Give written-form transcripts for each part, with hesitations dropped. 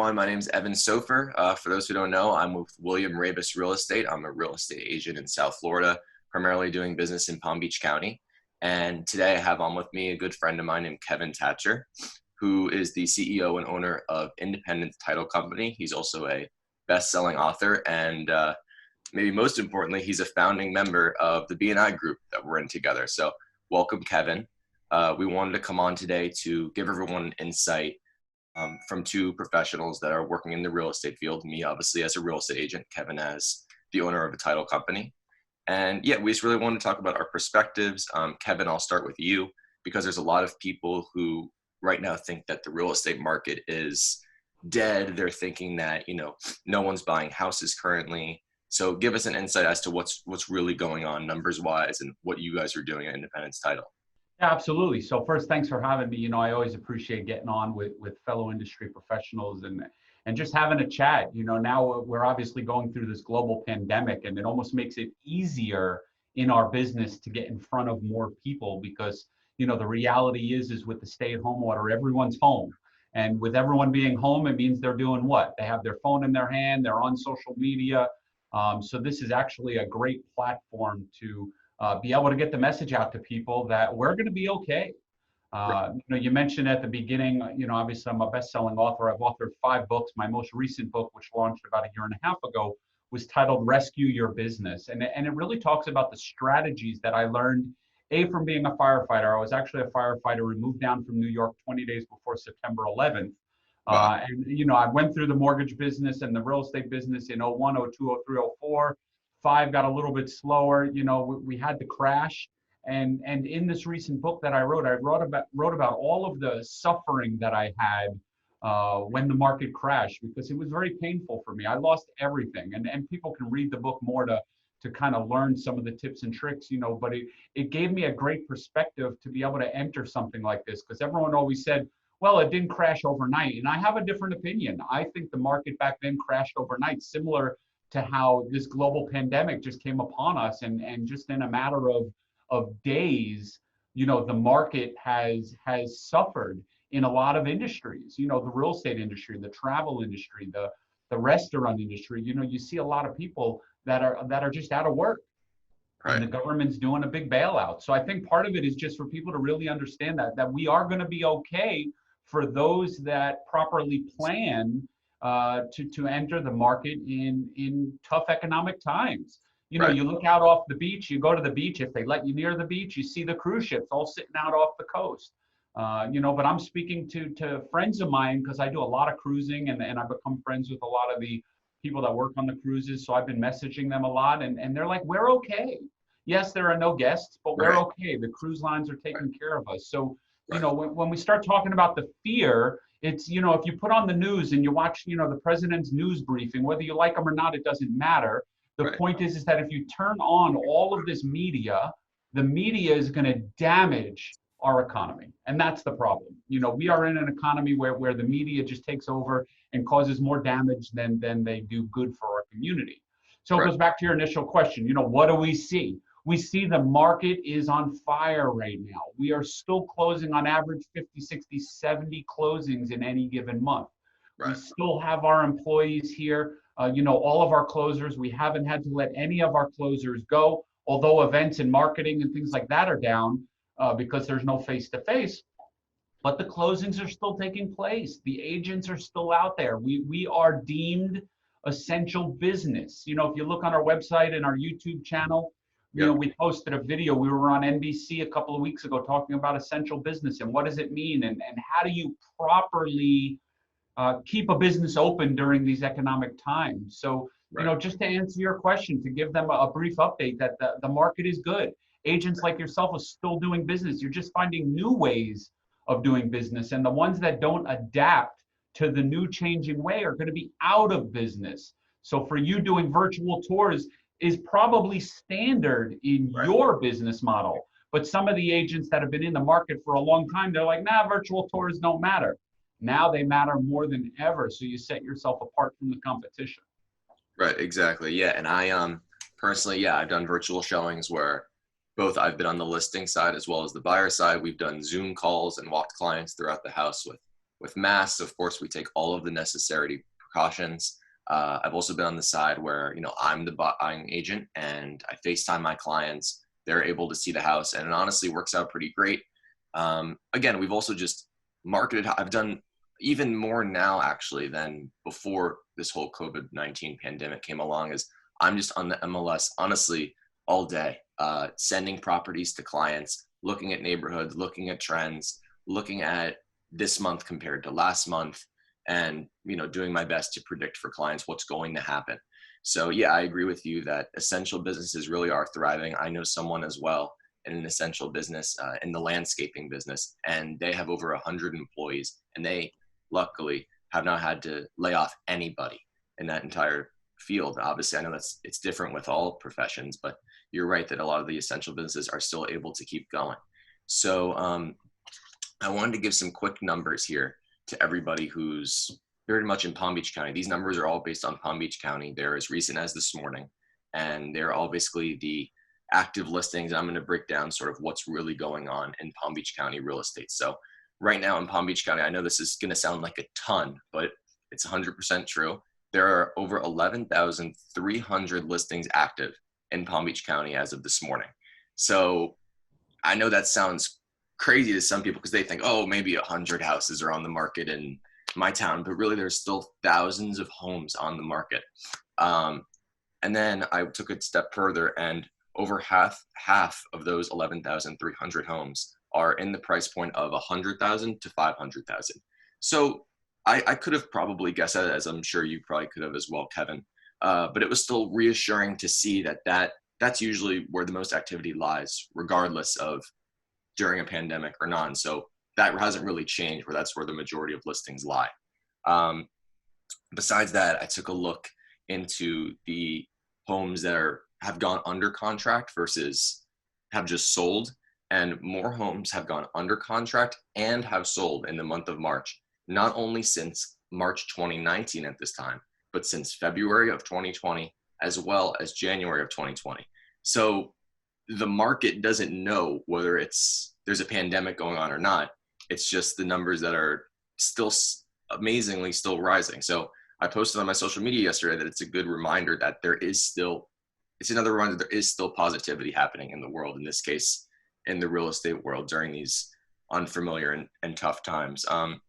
everyone. My name is Evan.sophir. For those who don't know, I'm with William Rabus Real Estate. I'm a real estate agent in South Florida, primarily doing business in Palm Beach County. And today I have on with me a good friend of mine named Kevin Tacher, who is the CEO and owner of Independence Title Company. He's also a best-selling author, and maybe most importantly, he's a founding member of the B&I group that we're in together. So welcome, Kevin. We wanted to come on today to give everyone an insight from two professionals that are working in the real estate field. Me, obviously, as a real estate agent, Kevin as the owner of a title company. And yeah, we just really want to talk about our perspectives. Kevin, I'll start with you, because there's a lot of people who right now think that the real estate market is dead. They're thinking that, no one's buying houses currently. So give us an insight as to what's really going on numbers wise and what you guys are doing at Independence Title. Yeah, absolutely. So first, thanks for having me. I always appreciate getting on with fellow industry professionals and just having a chat. Now we're obviously going through this global pandemic, and it almost makes it easier in our business to get in front of more people because, the reality is with the stay-at-home order, everyone's home. And with everyone being home, it means they're doing what? They have their phone in their hand, they're on social media. So this is actually a great platform to be able to get the message out to people that we're going to be okay. You mentioned at the beginning, obviously I'm a best-selling author. I've authored 5 books. My most recent book, which launched about 1.5 years ago, was titled Rescue Your Business. And it really talks about the strategies that I learned, from being a firefighter. I was actually a firefighter and moved down from New York 20 days before September 11th. Wow. I went through the mortgage business and the real estate business in 01, 02, 03, 04. 5 got a little bit slower. We had to crash. And in this recent book that I wrote about all of the suffering that I had when the market crashed, because it was very painful for me. I lost everything. And people can read the book more to kind of learn some of the tips and tricks, but it gave me a great perspective to be able to enter something like this, because everyone always said, well, it didn't crash overnight. And I have a different opinion. I think the market back then crashed overnight, similar to how this global pandemic just came upon us, and just in a matter of days, the market has suffered in a lot of industries. The real estate industry, the travel industry, the restaurant industry. You see a lot of people that are just out of work, right. And the government's doing a big bailout. So I think part of it is just for people to really understand that we are going to be okay for those that properly plan to enter the market in tough economic times. Right. You look out off the beach, you go to the beach, if they let you near the beach, you see the cruise ships all sitting out off the coast. But I'm speaking to friends of mine because I do a lot of cruising, and I've become friends with a lot of the people that work on the cruises. So I've been messaging them a lot, and they're like, we're okay. Yes, there are no guests, but we're okay. The cruise lines are taking care of us. So, when we start talking about the fear, it's, if you put on the news and you watch, the president's news briefing, whether you like them or not, it doesn't matter. The point is that if you turn on all of this media, the media is going to damage our economy. And that's the problem. We are in an economy where the media just takes over and causes more damage than they do good for our community. So it goes back to your initial question, what do we see? We see the market is on fire right now. We are still closing on average 50, 60, 70 closings in any given month. Right. We still have our employees here. All of our closers, we haven't had to let any of our closers go, although events and marketing and things like that are down because there's no face-to-face. But the closings are still taking place. The agents are still out there. We are deemed essential business. If you look on our website and our YouTube channel, we posted a video. We were on NBC a couple of weeks ago talking about essential business and what does it mean, and how do you properly keep a business open during these economic times. So, just to answer your question, to give them a brief update that the market is good. Agents like yourself are still doing business. You're just finding new ways of doing business. And the ones that don't adapt to the new changing way are going to be out of business. So for you, doing virtual tours is probably standard in your business model. But some of the agents that have been in the market for a long time, they're like, nah, virtual tours don't matter. Now they matter more than ever. So you set yourself apart from the competition. Right, exactly. Yeah. And I personally, I've done virtual showings where both I've been on the listing side as well as the buyer side. We've done Zoom calls and walked clients throughout the house with with masks, of course, we take all of the necessary precautions. I've also been on the side where, I'm the buying agent and I FaceTime my clients. They're able to see the house, and it honestly works out pretty great. Again, we've also just marketed. I've done even more now actually than before this whole COVID-19 pandemic came along, is I'm just on the MLS, honestly, all day, sending properties to clients, looking at neighborhoods, looking at trends, looking at this month compared to last month, and doing my best to predict for clients what's going to happen. So yeah, I agree with you that essential businesses really are thriving. I know someone as well in an essential business, in the landscaping business, and they have over 100 employees, and they luckily have not had to lay off anybody in that entire field. Obviously, I know it's different with all professions, but you're right that a lot of the essential businesses are still able to keep going. So I wanted to give some quick numbers here to everybody who's very much in Palm Beach County. These numbers are all based on Palm Beach County. They're as recent as this morning, and they're all basically the active listings. I'm going to break down sort of what's really going on in Palm Beach County real estate. So right now in Palm Beach County, I know this is going to sound like a ton, but it's 100% true. There are over 11,300 listings active in Palm Beach County as of this morning. So I know that sounds crazy to some people because they think, oh, maybe 100 houses are on the market in my town, but really there's still thousands of homes on the market. And then I took it a step further, and over half of those 11,300 homes are in the price point of 100,000 to 500,000. So I could have probably guessed that, as I'm sure you probably could have as well, Kevin. But it was still reassuring to see that's usually where the most activity lies, regardless of during a pandemic or not. So that hasn't really changed, where that's where the majority of listings lie. Besides that, I took a look into the homes that have gone under contract versus have just sold, and more homes have gone under contract and have sold in the month of March, not only since March 2019 at this time, but since February of 2020, as well as January of 2020. So the market doesn't know whether there's a pandemic going on or not. It's just the numbers that are still amazingly still rising. So I posted on my social media yesterday that it's a good reminder that it's another reminder there is still positivity happening in the world, in this case, in the real estate world during these unfamiliar and tough times. And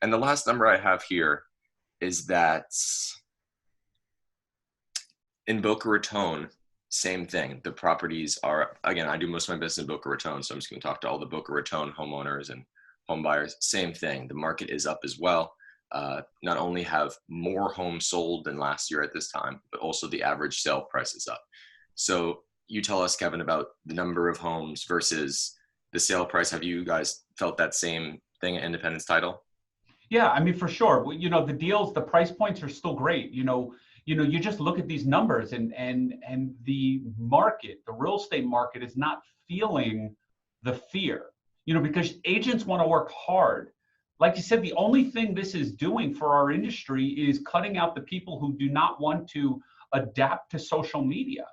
the last number I have here is that in Boca Raton, same thing. The properties are, again, I do most of my business in Boca Raton, so I'm just going to talk to all the Boca Raton homeowners and home buyers. Same thing. The market is up as well. Not only have more homes sold than last year at this time, but also the average sale price is up. So you tell us, Kevin, about the number of homes versus the sale price. Have you guys felt that same thing at Independence Title? Yeah, I mean, for sure. The deals, the price points are still great. You just look at these numbers, and the market, the real estate market, is not feeling the fear. Because agents want to work hard. Like you said, the only thing this is doing for our industry is cutting out the people who do not want to adapt to social media.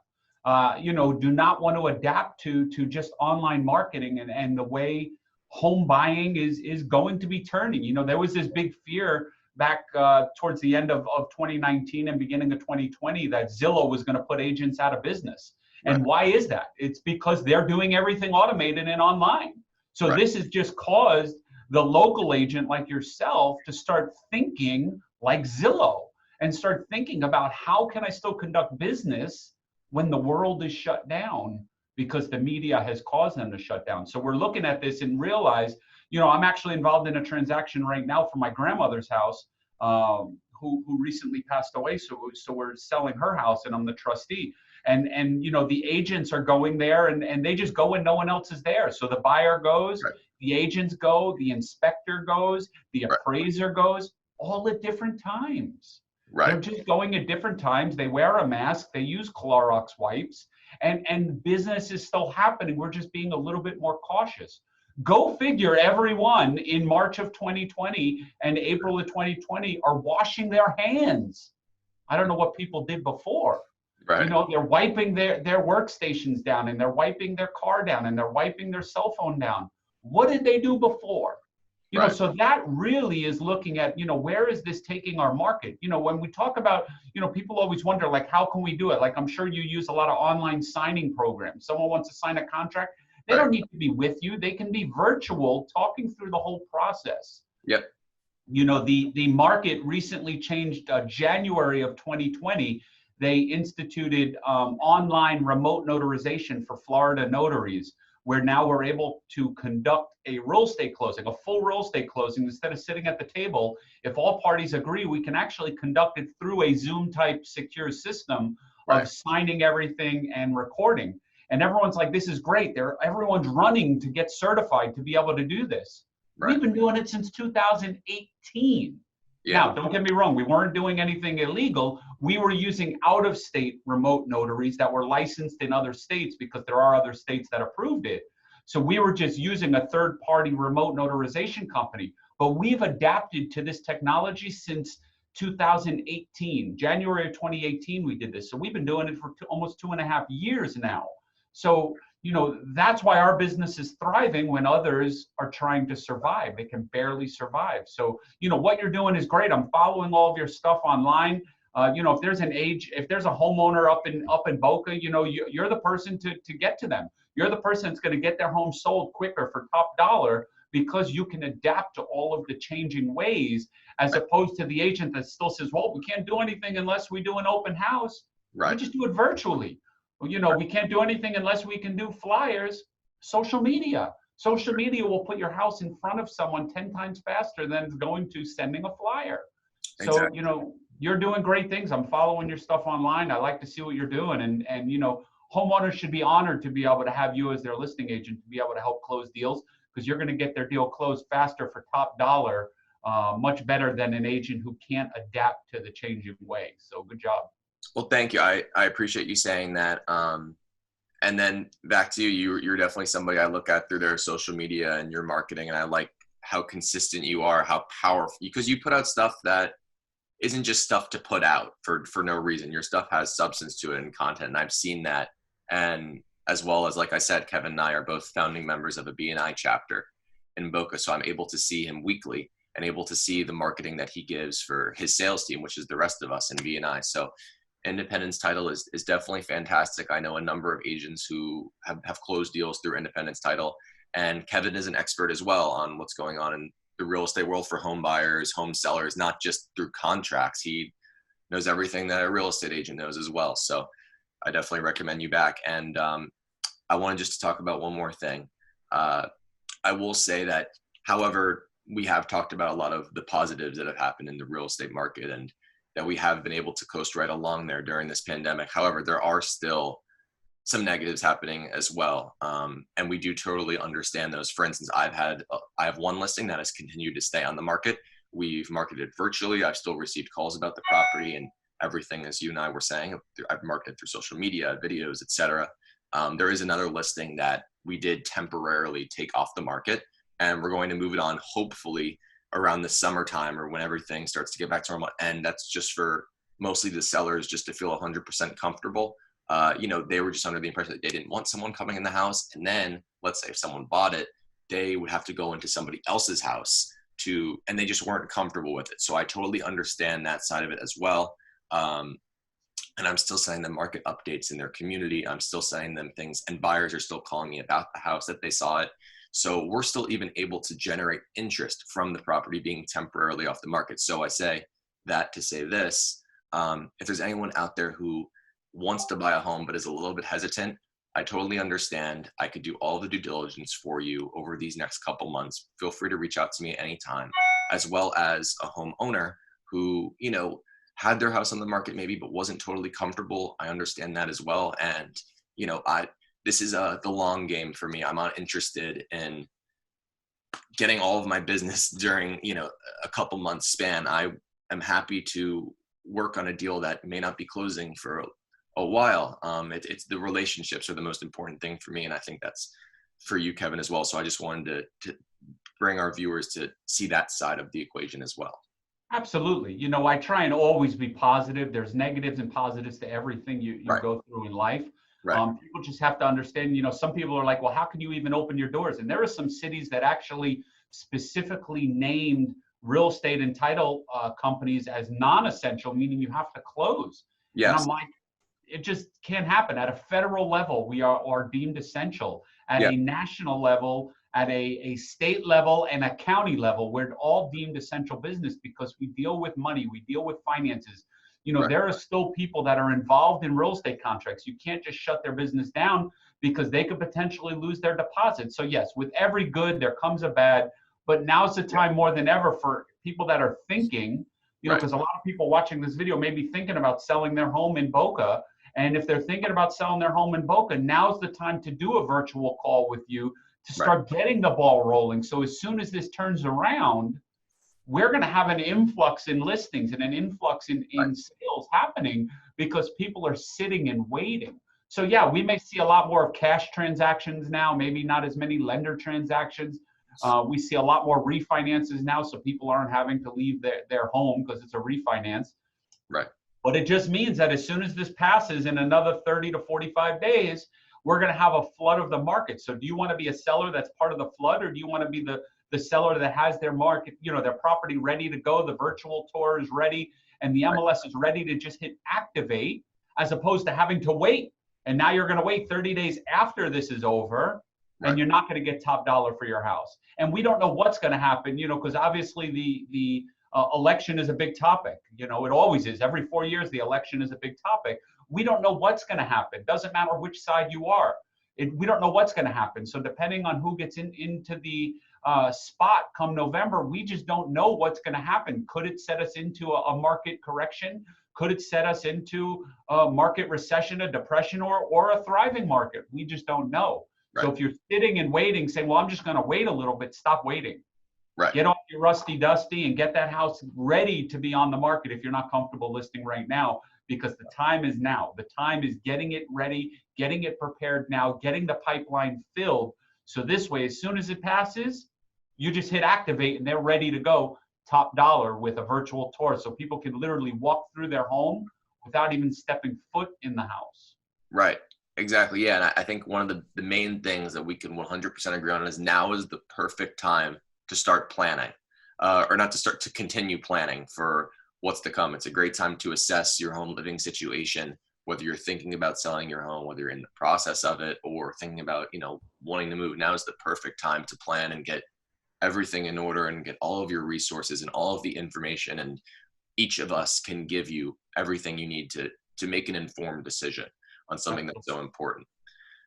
Do not want to adapt to just online marketing and the way home buying is going to be turning. There was this big fear back towards the end of 2019 and beginning of 2020 that Zillow was going to put agents out of business. And Right. why is that? It's because they're doing everything automated and online. So Right. this has just caused the local agent like yourself to start thinking like Zillow and start thinking about, how can I still conduct business when the world is shut down because the media has caused them to shut down. So we're looking at this and realize, I'm actually involved in a transaction right now for my grandmother's house, who recently passed away. So we're selling her house, and I'm the trustee. And the agents are going there, and they just go when no one else is there. So the buyer goes, Right. the agents go, the inspector goes, the Right. appraiser goes, all at different times. Right. They're just going at different times. They wear a mask. They use Clorox wipes, and business is still happening. We're just being a little bit more cautious. Go figure, everyone in March of 2020 and April of 2020 are washing their hands. I don't know what people did before. Right. They're wiping their workstations down, and they're wiping their car down, and they're wiping their cell phone down. What did they do before? Right. So that really is looking at, where is this taking our market? When we talk about, people always wonder, like, how can we do it? Like, I'm sure you use a lot of online signing programs. Someone wants to sign a contract. They Right. don't need to be with you. They can be virtual, talking through the whole process. Yep. The market recently changed. January of 2020, they instituted online remote notarization for Florida notaries, where now we're able to conduct a real estate closing, a full real estate closing, instead of sitting at the table. If all parties agree, we can actually conduct it through a Zoom type secure system Right. of signing everything and recording. And everyone's like, this is great. Everyone's running to get certified to be able to do this. Right. We've been doing it since 2018. Yeah. Now, don't get me wrong, we weren't doing anything illegal. We were using out-of-state remote notaries that were licensed in other states, because there are other states that approved it. So we were just using a third-party remote notarization company. But we've adapted to this technology since 2018. January of 2018, we did this. So we've been doing it for almost 2.5 years now. So, that's why our business is thriving when others are trying to survive. They can barely survive. So, what you're doing is great. I'm following all of your stuff online. If there's if there's a homeowner up in Boca, you're the person to get to them. You're the person that's going to get their home sold quicker for top dollar, because you can adapt to all of the changing ways, as opposed to the agent that still says, well, we can't do anything unless we do an open house. Right. We just do it virtually. We can't do anything unless we can do flyers. Social media will put your house in front of someone 10 times faster than it's going to sending a flyer. So, Exactly. you're doing great things. I'm following your stuff online. I like to see what you're doing. And homeowners should be honored to be able to have you as their listing agent, to be able to help close deals, because you're going to get their deal closed faster for top dollar, much better than an agent who can't adapt to the changing way. So good job. Well, thank you. I appreciate you saying that. And then back to you, you're definitely somebody I look at through their social media and your marketing. And I like how consistent you are, how powerful, because you put out stuff that isn't just stuff to put out for no reason. Your stuff has substance to it and content. And I've seen that. And as well as, like I said, Kevin and I are both founding members of a BNI chapter in Boca. So I'm able to see him weekly and able to see the marketing that he gives for his sales team, which is the rest of us in BNI. So Independence Title is definitely fantastic. I know a number of agents who have closed deals through Independence Title, and Kevin is an expert as well on what's going on in the real estate world for home buyers, home sellers, not just through contracts. He knows everything that a real estate agent knows as well. So I definitely recommend you back. And I wanted just to talk about one more thing. I will say that, however, we have talked about a lot of the positives that have happened in the real estate market, and that we have been able to coast right along there during this pandemic. However, there are still some negatives happening as well. And we do totally understand those. For instance, I have one listing that has continued to stay on the market. We've marketed virtually. I've still received calls about the property and everything, as you and I were saying. I've marketed through social media, videos, etc. There is another listing that we did temporarily take off the market, and we're going to move it on, hopefully around the summertime or when everything starts to get back to normal. And that's just for mostly the sellers, just to feel 100% comfortable. They were just under the impression that they didn't want someone coming in the house. And then let's say if someone bought it, they would have to go into somebody else's house and they just weren't comfortable with it. So I totally understand that side of it as well. And I'm still sending them market updates in their community. I'm still sending them things, and buyers are still calling me about the house that they saw it. So we're still even able to generate interest from the property being temporarily off the market. So I say that to say this, if there's anyone out there who wants to buy a home but is a little bit hesitant, I totally understand. I could do all the due diligence for you over these next couple months. Feel free to reach out to me anytime, as well as a homeowner who, had their house on the market maybe, but wasn't totally comfortable. I understand that as well. And, this is the long game for me. I'm not interested in getting all of my business during, a couple months span. I am happy to work on a deal that may not be closing for a while. It's the relationships are the most important thing for me. And I think that's for you, Kevin, as well. So I just wanted to bring our viewers to see that side of the equation as well. Absolutely. I try and always be positive. There's negatives and positives to everything you Right. go through in life. Right. People just have to understand, some people are like, well, how can you even open your doors? And there are some cities that actually specifically named real estate and title companies as non-essential, meaning you have to close. And Yes. I'm like, it just can't happen. At a federal level, we are deemed essential. At Yeah. a national level, at a state level, and a county level, we're all deemed essential business because we deal with money, we deal with finances. You know, Right. there are still people that are involved in real estate contracts. You can't just shut their business down because they could potentially lose their deposit. So yes, with every good, there comes a bad, but now's the time more than ever for people that are thinking, you know, because a lot of people watching this video may be thinking about selling their home in Boca. And if they're thinking about selling their home in Boca, now's the time to do a virtual call with you to start getting the ball rolling. So as soon as this turns around, we're going to have an influx in listings and an influx in sales happening because people are sitting and waiting. So yeah, we may see a lot more of cash transactions now, maybe not as many lender transactions. We see a lot more refinances now, so people aren't having to leave their home because it's a refinance. Right. But it just means that as soon as this passes in another 30 to 45 days, we're going to have a flood of the market. So do you want to be a seller that's part of the flood, or do you want to be the seller that has their market, you know, their property ready to go, the virtual tour is ready, and the MLS is ready to just hit activate, as opposed to having to wait. And now you're going to wait 30 days after this is over, and you're not going to get top dollar for your house. And we don't know what's going to happen, you know, because obviously the election is a big topic. You know, it always is. Every 4 years, the election is a big topic. We don't know what's going to happen. Doesn't matter which side you are. We don't know what's going to happen. So depending on who gets into the spot come November, we just don't know what's going to happen. Could it set us into a market correction? Could it set us into a market recession, a depression, or a thriving market? We just don't know. Right. So if you're sitting and waiting, saying, well, I'm just going to wait a little bit, stop waiting. Right. Get off your rusty dusty and get that house ready to be on the market if you're not comfortable listing right now, because the time is now. The time is getting it ready, getting it prepared now, getting the pipeline filled. So this way, as soon as it passes, you just hit activate and they're ready to go top dollar with a virtual tour. So people can literally walk through their home without even stepping foot in the house. Right. Exactly. Yeah. And I think one of the main things that we can 100% agree on is now is the perfect time to start planning, or not to start, to continue planning for what's to come. It's a great time to assess your home living situation, whether you're thinking about selling your home, whether you're in the process of it, or thinking about, you know, wanting to move. Now is the perfect time to plan and get everything in order and get all of your resources and all of the information. And each of us can give you everything you need to make an informed decision on something that's so important.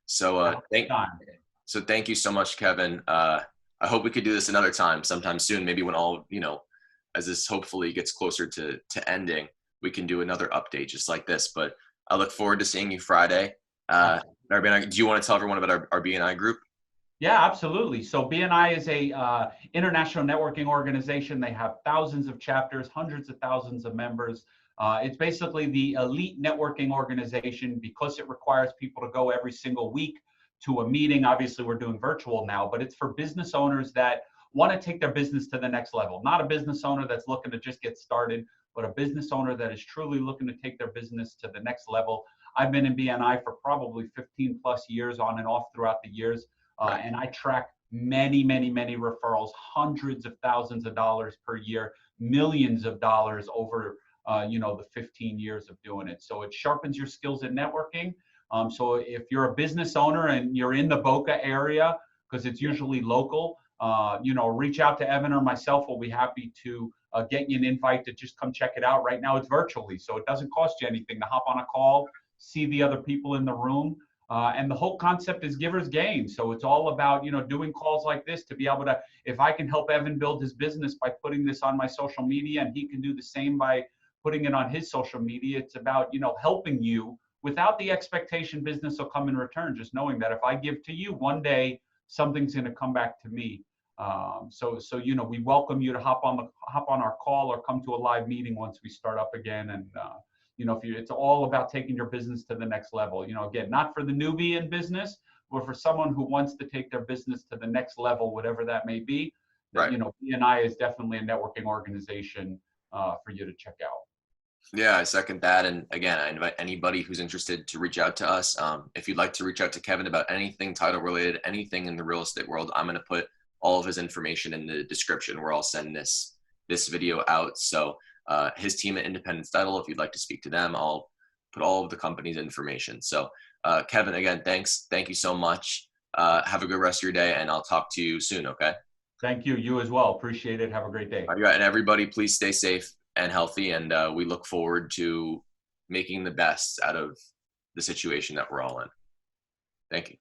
So thank you so much, Kevin. I hope we could do this another time sometime soon, maybe when all, you know, as this hopefully gets closer to ending, we can do another update just like this. But I look forward to seeing you Friday. Do you want to tell everyone about our BNI group? Yeah, absolutely. So BNI is a international networking organization. They have thousands of chapters, hundreds of thousands of members. It's basically the elite networking organization because it requires people to go every single week to a meeting. Obviously, we're doing virtual now, but it's for business owners that want to take their business to the next level. Not a business owner that's looking to just get started, but a business owner that is truly looking to take their business to the next level. I've been in BNI for probably 15 plus years on and off throughout the years. And I track many, many, many referrals, hundreds of thousands of dollars per year, millions of dollars over the 15 years of doing it. So it sharpens your skills in networking. So if you're a business owner and you're in the Boca area, because it's usually local, reach out to Evan or myself. We'll be happy to get you an invite to just come check it out. Right now it's virtually, so it doesn't cost you anything to hop on a call, see the other people in the room. And the whole concept is givers gain. So it's all about, doing calls like this to be able to, if I can help Evan build his business by putting this on my social media and he can do the same by putting it on his social media, it's about, helping you without the expectation business will come in return. Just knowing that if I give to you one day, something's going to come back to me. So we welcome you to hop on our call or come to a live meeting once we start up again. And, it's all about taking your business to the next level. Again, not for the newbie in business, but for someone who wants to take their business to the next level, whatever that may be. Right. BNI is definitely a networking organization for you to check out. Yeah, I second that. And again, I invite anybody who's interested to reach out to us. If you'd like to reach out to Kevin about anything title related, anything in the real estate world, I'm going to put all of his information in the description where I'll send this video out. So his team at Independence Title, if you'd like to speak to them, I'll put all of the company's information. So Kevin, again, thanks. Thank you so much. Have a good rest of your day, and I'll talk to you soon, okay? Thank you. You as well. Appreciate it. Have a great day. All right, and everybody, please stay safe and healthy, and we look forward to making the best out of the situation that we're all in. Thank you.